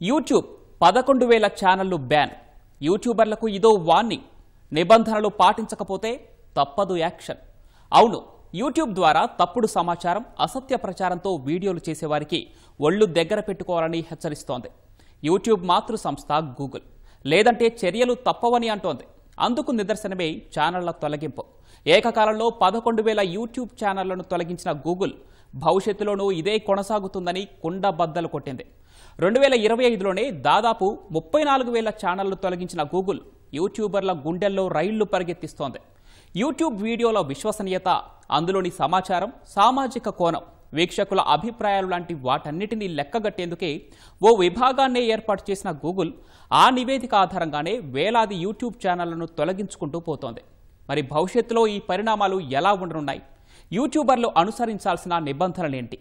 YouTube 11,000 ఛానళ్లు ban. యూట్యూబర్లకు ఇదో warning. నిబంధనలు పాటించకపోతే తప్పదు యాక్షన్. అవును, యూట్యూబ్ ద్వారా తప్పుడు సమాచారం, అసత్య ప్రచారంతో వీడియోలు చేసేవారికి ఒళ్ళు దగ్గర పెట్టుకోవాలని హెచ్చరిస్తోంది యూట్యూబ్ మాతృ సంస్థ గూగుల్. లేదంటే చర్యలు తప్పవని అంటోంది. అందుకు నిదర్శనమే ఛానళ్ల తొలగింపు. ఏకకాలంలో 11,000 యూట్యూబ్ ఛానళ్లను తొలగించిన గూగుల్ భవిష్యత్తులోనూ ఇదే కొనసాగుతుందని కుండబద్దలు కొట్టింది. 2025లోనే దాదాపు 34,000 ఛానళ్లు తొలగించిన గూగుల్ యూట్యూబర్ల గుండెల్లో రైళ్లు పరిగెత్తిస్తోంది. యూట్యూబ్ వీడియోల విశ్వసనీయత, అందులోని సమాచారం, సామాజిక కోణం, వీక్షకుల అభిప్రాయాలు లాంటి వాటన్నిటినీ లెక్కగట్టేందుకే ఓ విభాగాన్నే ఏర్పాటు చేసిన గూగుల్ ఆ నివేదిక ఆధారంగానే వేలాది యూట్యూబ్ ఛానళ్లను తొలగించుకుంటూ పోతోంది. మరి భవిష్యత్తులో ఈ పరిణామాలు ఎలా ఉండనున్నాయి? యూట్యూబర్లు అనుసరించాల్సిన నిబంధనలేంటి?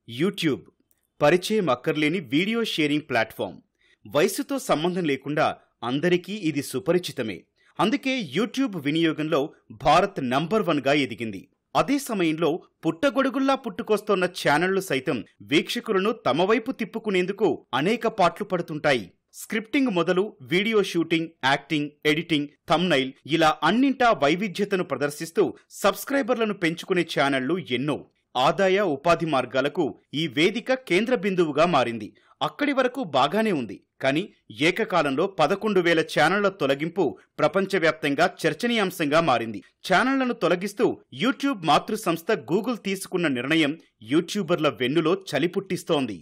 యూట్యూబ్ పరిచయం అక్కర్లేని వీడియో షేరింగ్ ప్లాట్ఫామ్. వయసుతో సంబంధం లేకుండా అందరికీ ఇది సుపరిచితమే. అందుకే యూట్యూబ్ వినియోగంలో భారత్ నంబర్ 1గా ఎదిగింది. అదే సమయంలో పుట్టగొడుగుల్లా పుట్టుకొస్తోన్న ఛానళ్లు సైతం వీక్షకులను తమ వైపు తిప్పుకునేందుకు అనేక పాట్లు పడుతుంటాయి. స్క్రిప్టింగ్ మొదలు video shooting, acting, editing, thumbnail ఇలా అన్నింటా వైవిధ్యతను ప్రదర్శిస్తూ సబ్స్క్రైబర్లను పెంచుకునే ఛానళ్లు ఎన్నో. ఆదాయ, ఉపాధి మార్గాలకు ఈ వేదిక కేంద్ర బిందువుగా మారింది. అక్కడి వరకు బాగానే ఉంది. కానీ ఏకకాలంలో 11,000 ఛానళ్ల తొలగింపు ప్రపంచవ్యాప్తంగా చర్చనీయాంశంగా మారింది. ఛానళ్లను తొలగిస్తూ యూట్యూబ్ మాతృ సంస్థ గూగుల్ తీసుకున్న నిర్ణయం యూట్యూబర్ల వెన్నులో చలి పుట్టిస్తోంది.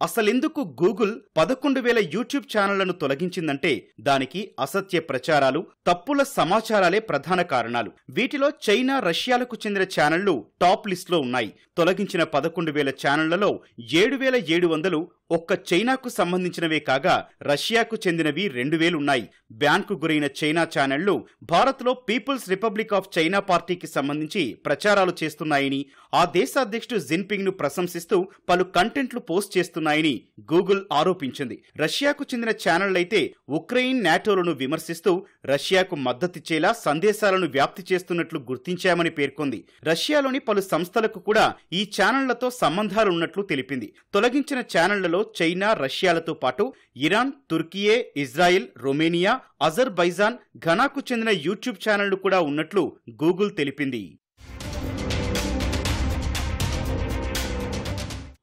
అసలెందుకు గూగుల్ 11,000 యూట్యూబ్ ఛానళ్లను తొలగించిందంటే దానికి అసత్య ప్రచారాలు, తప్పుల సమాచారాలే ప్రధాన కారణాలు. వీటిలో చైనా, రష్యాలకు చెందిన ఛానళ్లు టాప్ లిస్టులో ఉన్నాయి. తొలగించిన 11,000 ఛానళ్లలో 7,700 ఒక్క చైనాకు సంబంధించినవే కాగా రష్యాకు చెందినవి 2,000 ఉన్నాయి. బ్యాన్కు గురైన చైనా ఛానళ్లు భారత్లో పీపుల్స్ రిపబ్లిక్ ఆఫ్ చైనా పార్టీకి సంబంధించి ప్రచారాలు చేస్తున్నాయని, ఆ దేశ అధ్యక్షుడు జిన్పింగ్ ను ప్రశంసిస్తూ పలు కంటెంట్లు పోస్ట్ చేస్తున్నాయని గూగుల్ ఆరోపించింది. రష్యాకు చెందిన ఛానళ్లైతే ఉక్రెయిన్, నాటోలను విమర్శిస్తూ రష్యాకు మద్దతిచ్చేలా సందేశాలను వ్యాప్తి చేస్తున్నట్లు గుర్తించామని పేర్కొంది. రష్యాలోని పలు సంస్థలకు కూడా ఈ ఛానళ్లతో సంబంధాలున్నట్లు తెలిపింది. తొలగించిన ఛానళ్లలో చైనా, రష్యాలతో పాటు Iran, Turkiye, Israel, Romania, Azerbaijan, ఘనాకు చెందిన యూట్యూబ్ ఛానళ్లు కూడా ఉన్నట్లు గూగుల్ తెలిపింది.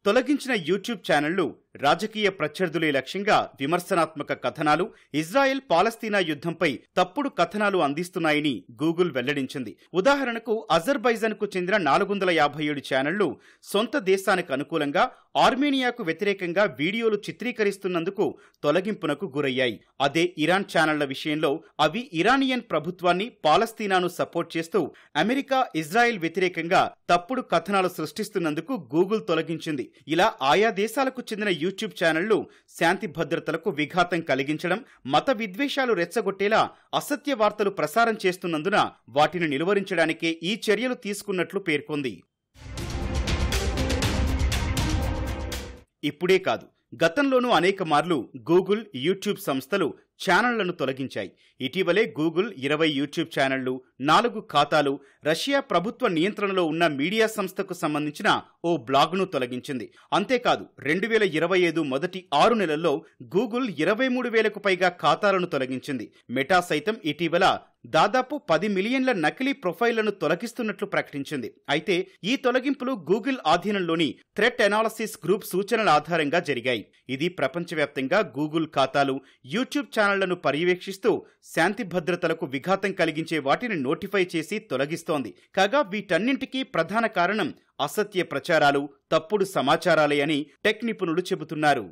తొలగించిన యూట్యూబ్ ఛానళ్లు రాజకీయ ప్రత్యర్థులే లక్ష్యంగా విమర్శనాత్మక కథనాలు, ఇజ్రాయెల్ పాలస్తీనా యుద్ధంపై తప్పుడు కథనాలు అందిస్తున్నాయని గూగుల్ వెల్లడించింది. ఉదాహరణకు అజర్బైజాన్ కు చెందిన 457 ఛానళ్లు సొంత దేశానికి అనుకూలంగా, ఆర్మేనియాకు వ్యతిరేకంగా వీడియోలు చిత్రీకరిస్తున్నందుకు తొలగింపునకు గురయ్యాయి. అదే ఇరాన్ ఛానళ్ల విషయంలో అవి ఇరానియన్ ప్రభుత్వాన్ని, పాలస్తీనాను సపోర్ట్ చేస్తూ అమెరికా, ఇజ్రాయెల్ వ్యతిరేకంగా తప్పుడు కథనాలు సృష్టిస్తున్నందుకు గూగుల్ తొలగించింది. ఇలా ఆయా దేశాలకు చెందిన యూట్యూబ్ ఛానళ్లు శాంతి భద్రతలకు విఘాతం కలిగించడం, మత విద్వేషాలు రెచ్చగొట్టేలా అసత్య వార్తలు ప్రసారం చేస్తున్నందున వాటిని నిలువరించడానికే ఈ చర్యలు తీసుకున్నట్లు పేర్కొంది. ఇప్పుడే కాదు, గతంలోనూ అనేక మార్లు గూగుల్, యూట్యూబ్ సంస్థలు ఛానళ్లను తొలగించాయి. ఇటీవలే గూగుల్ 20 యూట్యూబ్ ఛానళ్లు, 4 ఖాతాలు, రష్యా ప్రభుత్వ నియంత్రణలో ఉన్న మీడియా సంస్థకు సంబంధించిన ఓ బ్లాగ్ను తొలగించింది. అంతేకాదు 2025 మొదటి 6 నెలల్లో గూగుల్ 23,000కు పైగా ఖాతాలను తొలగించింది. మెటా సైతం ఇటీవల దాదాపు 10 మిలియన్ల నకిలీ ప్రొఫైళ్లను తొలగిస్తున్నట్లు ప్రకటించింది. అయితే ఈ తొలగింపులు గూగుల్ ఆధీనంలోని థ్రెట్ అనాలిసిస్ గ్రూప్ సూచనల ఆధారంగా జరిగాయి. ఇది ప్రపంచవ్యాప్తంగా గూగుల్ ఖాతాలు, యూట్యూబ్ ఛానళ్లను పర్యవేక్షిస్తూ శాంతి భద్రతలకు విఘాతం కలిగించే వాటిని నోటిఫై చేసి తొలగిస్తోంది. కాగా వీటన్నింటికీ ప్రధాన కారణం అసత్య ప్రచారాలు, తప్పుడు సమాచారాలే అని టెక్ నిపుణులు చెబుతున్నారు.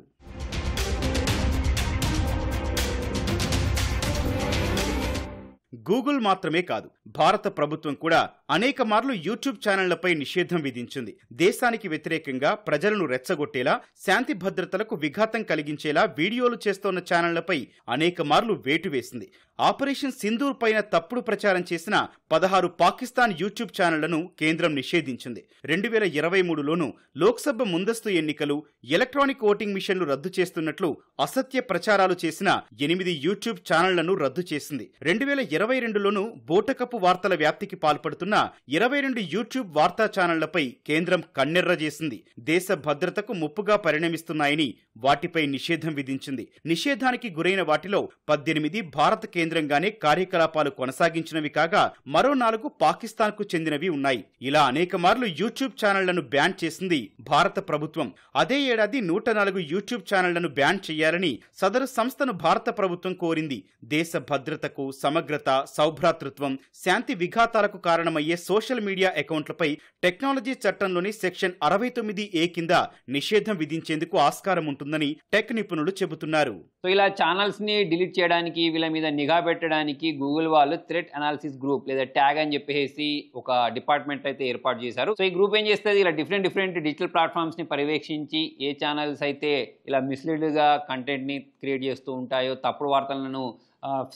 గూగుల్ మాత్రమే కాదు, భారత ప్రభుత్వం కూడా అనేక మార్లు యూట్యూబ్ ఛానళ్లపై నిషేధం విధించింది. దేశానికి వ్యతిరేకంగా ప్రజలను రెచ్చగొట్టేలా, శాంతి భద్రతలకు విఘాతం కలిగించేలా వీడియోలు చేస్తోన్న ఛానళ్లపై అనేక మార్లు వేటు వేసింది. ఆపరేషన్ సింధూర్ పైన తప్పుడు ప్రచారం చేసిన 16 పాకిస్తాన్ యూట్యూబ్ ఛానళ్లను కేంద్రం నిషేధించింది. 2023లోనూ లోక్సభ ముందస్తు ఎన్నికలు, ఎలక్ట్రానిక్ ఓటింగ్ మిషన్లు రద్దు చేస్తున్నట్లు అసత్య ప్రచారాలు చేసిన 8 యూట్యూబ్ ఛానళ్లను రద్దు చేసింది. 2022లోనూ బోటకపు వార్తల వ్యాప్తికి పాల్పడుతున్న 22 యూట్యూబ్ వార్తా ఛానళ్లపై కేంద్రం కన్నెర్ర చేసింది. దేశ భద్రతకు ముప్పుగా పరిణమిస్తున్నాయని వాటిపై నిషేధం విధించింది. నిషేధానికి గురైన వాటిలో 18 భారత కేంద్రంగానే కార్యకలాపాలు కొనసాగించినవి కాగా మరో 4 పాకిస్తాన్కు చెందినవి ఉన్నాయి. ఇలా అనేక మార్లు యూట్యూబ్ ఛానళ్లను బ్యాన్ చేసింది భారత ప్రభుత్వం. అదే ఏడాది 104 యూట్యూబ్ ఛానళ్లను బ్యాన్ చేయాలని సదరు సంస్థను భారత ప్రభుత్వం కోరింది. దేశ భద్రతకు, సమగ్రత, సౌభ్రాతృత్వం, శాంతి విఘాతాలకు కారణమయ్యే సోషల్ మీడియా అకౌంట్లపై టెక్నాలజీ చట్టంలోని సెక్షన్ 69A కింద నిషేధం విధించేందుకు ఆస్కారం ఉంటుందని టెక్ నిపుణులు చెబుతున్నారు. సో ఇలా ఛానల్స్ ని డిలీట్ చేయడానికి, వీళ్ళ మీద నిఘా పెట్టడానికి గూగుల్ వాళ్ళు థ్రెట్ అనాలిసిస్ గ్రూప్ లేదా ట్యాగ్ అని చెప్పేసి ఒక డిపార్ట్మెంట్ అయితే ఏర్పాటు చేశారు. సో ఈ గ్రూప్ ఏం చేస్తుంది, ఇలా డిఫరెంట్ డిజిటల్ ప్లాట్ఫామ్స్ ని పర్యవేక్షించి ఏ ఛానల్స్ అయితే ఇలా మిస్లీడ్ గా కంటెంట్ ని క్రియేట్ చేస్తూ ఉంటాయో, తప్పుడు వార్తలను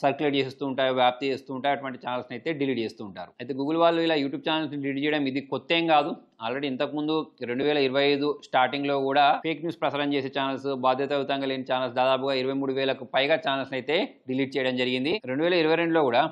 సర్క్యులేట్ చేస్తూ ఉంటాయో, వ్యాప్తి చేస్తూ ఉంటాయో అటువంటి ఛానల్స్ని అయితే డిలీట్ చేస్తూ ఉంటారు. అయితే గూగుల్ వాళ్ళు ఇలా యూట్యూబ్ ఛానల్స్ని డిలీట్ చేయడం ఇది కొత్త ఏం కాదు. ఆల్రెడీ ఇంతకుముందు 2025 స్టార్టింగ్ లో కూడా ఫేక్ న్యూస్ ప్రసారం చేసే ఛానల్స్, బాధ్యతాయుతంగా లేని ఛానల్స్ దాదాపుగా 23,000కు పైగా ఛానల్స్ అయితే డిలీట్ చేయడం జరిగింది. 2022లో కూడా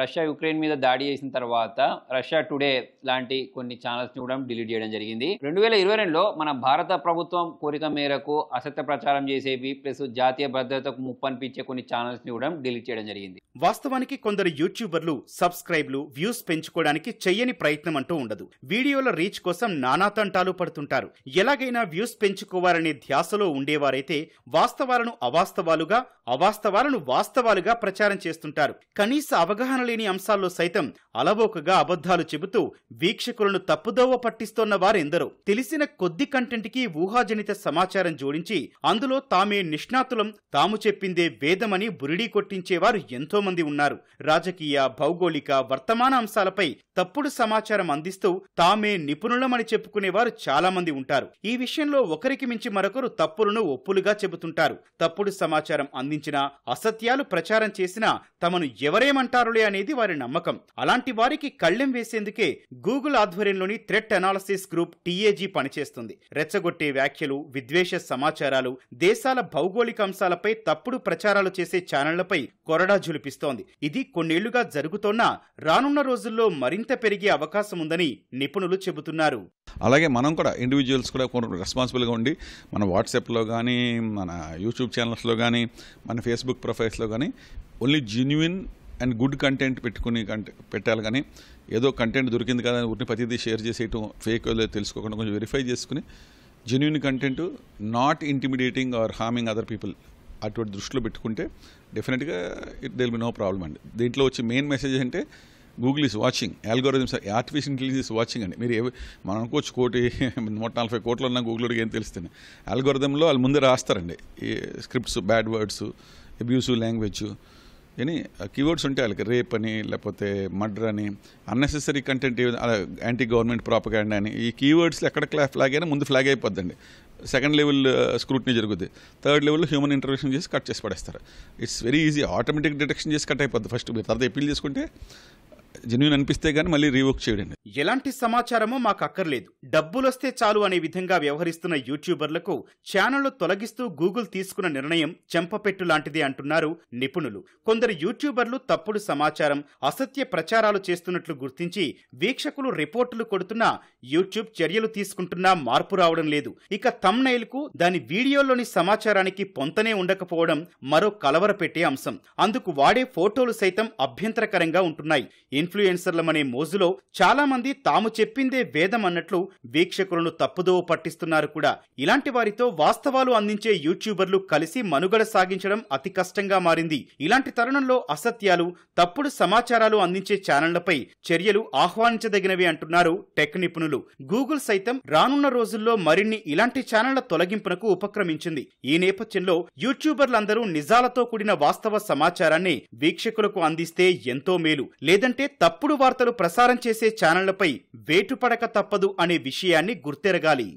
రష్యా యుక్రెయిన్ మీద దాడి చేసిన తర్వాత రష్యా టుడే లాంటి కొన్ని ఛానల్స్ని కూడా డిలీట్ చేయడం జరిగింది. 2022లో మన భారత ప్రభుత్వం కోరిక మేరకు అసత్య ప్రచారం చేసేవి ప్లస్ జాతీయ భద్రతకు ముప్పు అనిపించే కొన్ని ఛానల్స్ని కూడా డిలీట్ చేయడం జరిగింది. వాస్తవానికి కొందరు యూట్యూబర్లు సబ్స్క్రైబ్లు, వ్యూస్ పెంచుకోవడానికి చెయ్యని ప్రయత్నం అంటూ ఉండదు. వీడియోల రీచ్ కోసం నానా తంటాలు పడుతుంటారు. ఎలాగైనా వ్యూస్ పెంచుకోవాలనే ధ్యాసలో ఉండేవారైతే వాస్తవాలను అవాస్తవాలుగా, అవాస్తవాలను వాస్తవాలుగా ప్రచారం చేస్తుంటారు. కనీస అవగాహన లేని అంశాల్లో సైతం అలవోకగా అబద్ధాలు చెబుతూ వీక్షకులను తప్పుదోవ పట్టిస్తోన్న వారెందరో. తెలిసిన కొద్ది కంటెంట్ కి ఊహాజనిత సమాచారం జోడించి అందులో తామే నిష్ణాతులం, తాము చెప్పిందే వేదమని బురిడీ కొట్టించేవారు ఎంతో మంది ఉన్నారు. రాజకీయ, భౌగోళిక, వర్తమాన అంశాలపై తప్పుడు సమాచారం అందిస్తూ తామే నిపుణులమని చెప్పుకునేవారు చాలా మంది ఉంటారు. ఈ విషయంలో ఒకరికి మించి మరొకరు తప్పులను ఒప్పులుగా చెబుతుంటారు. తప్పుడు సమాచారం అందించినా, అసత్యాలు ప్రచారం చేసినా తమను ఎవరేమంటారులే అనేది వారి నమ్మకం. అలాంటి వారికి కళ్ళెం వేసేందుకే గూగుల్ ఆధ్వర్యంలోని థ్రెట్ అనాలిసిస్ గ్రూప్ TAG పనిచేస్తుంది. రెచ్చగొట్టే వ్యాఖ్యలు, విద్వేష సమాచారాలు, దేశాల భౌగోళిక అంశాలపై తప్పుడు ప్రచారాలు చేసే ఛానళ్లపై కొరడా జులిపిస్తోంది. ఇది కొన్నేళ్లుగా జరుగుతోన్నా రానున్న రోజుల్లో మరింత పెరిగే అవకాశం ఉందని నిపుణులు చెబుతున్నారు. అలాగే మనం కూడా ఇండివిజువల్స్ కూడా రెస్పాన్సిబుల్గా ఉండి మన వాట్సాప్లో కానీ, మన యూట్యూబ్ ఛానల్స్లో కానీ, మన ఫేస్బుక్ ప్రొఫైల్స్లో కానీ only genuine and good content పెట్టాలి. కానీ ఏదో కంటెంట్ దొరికింది కదా ఊరిని ప్రతిదీ షేర్ చేసేయటం, ఫేక్ తెలుసుకోకుండా కొంచెం వెరిఫై చేసుకుని genuine content, not intimidating or harming other people అటువంటి దృష్టిలో పెట్టుకుంటే డెఫినెట్గా it will be no problem అండి. దీంట్లో వచ్చి మెయిన్ మెసేజ్ అంటే Google is watching, algorithms, artificial intelligence is watching అండి. మీరు మనం అనుకోవచ్చు 140 కోట్లు ఉన్న గూగుల్కి ఏం తెలుస్తుంది. ఆల్గోరిథంలో వాళ్ళు ముందే రాస్తారండి ఈ scripts, bad words, abusive language అని కీవర్డ్స్ ఉంటాయి వాళ్ళకి. రేప్ అని, లేకపోతే మర్డర్ అని, unnecessary content, anti government propaganda అని, ఈ కీవర్డ్స్లో ఎక్కడ ఫ్లాగ్ అయినా ముందు ఫ్లాగ్ అయిపోద్దండి. సెకండ్ లెవెల్ స్క్రూటినీ జరుగుతుంది. థర్డ్ లెవెల్లో హ్యూమన్ ఇంటర్వెన్షన్ చేసి కట్ చేసి పడేస్తారు. It's very easy, automatic detection చేసి కట్ అయిపోద్ది. ఫస్ట్ మీరు తర్వాత అప్పీల్ చేసుకుంటే జెన్యూన్ అనిపిస్తే గానీ మళ్ళీ రీవోక్ చేయడండి. ఎలాంటి సమాచారమో మాకు అక్కర్లేదు, డబ్బులొస్తే చాలు అనే విధంగా వ్యవహరిస్తున్న యూట్యూబర్లకు ఛానళ్లు తొలగిస్తూ గూగుల్ తీసుకున్న నిర్ణయం చెంపపెట్టు లాంటిది అంటున్నారు నిపుణులు. కొందరు యూట్యూబర్లు తప్పుడు సమాచారం, అసత్య ప్రచారాలు చేస్తున్నట్లు గుర్తించి వీక్షకులు రిపోర్టులు కొడుతున్నా యూట్యూబ్ చర్యలు తీసుకుంటున్నా మార్పు రావడం లేదు. ఇక థంబ్నెయిల్ కు దాని వీడియోలోని సమాచారానికి పొంతనే ఉండకపోవడం మరో కలవరపెట్టే అంశం. అందుకు వాడే ఫోటోలు సైతం అభ్యంతరకరంగా ఉంటున్నాయి. ఇన్ఫ్లుయెన్సర్లమనే మోజులో చాలా మంది తాము చెప్పిందే వేదం అన్నట్లు వీక్షకులను తప్పుదోవ పట్టిస్తున్నారు కూడా. ఇలాంటి వారితో వాస్తవాలు అందించే యూట్యూబర్లు కలిసి మనుగడ సాగించడం అతి కష్టంగా మారింది. ఇలాంటి తరుణంలో అసత్యాలు, తప్పుడు సమాచారాలు అందించే ఛానళ్లపై చర్యలు ఆహ్వానించదగినవి అంటున్నారు టెక్ నిపుణులు. గూగుల్ సైతం రానున్న రోజుల్లో మరిన్ని ఇలాంటి ఛానళ్ల తొలగింపునకు ఉపక్రమించింది. ఈ నేపథ్యంలో యూట్యూబర్లందరూ నిజాలతో కూడిన వాస్తవ సమాచారాన్ని వీక్షకులకు అందిస్తే ఎంతో మేలు. లేదంటే తప్పుడు వార్తలు ప్రసారం చేసే ఛానళ్లపై వేటుపడక తప్పదు అనే విషయాన్ని గుర్తెరగాలి.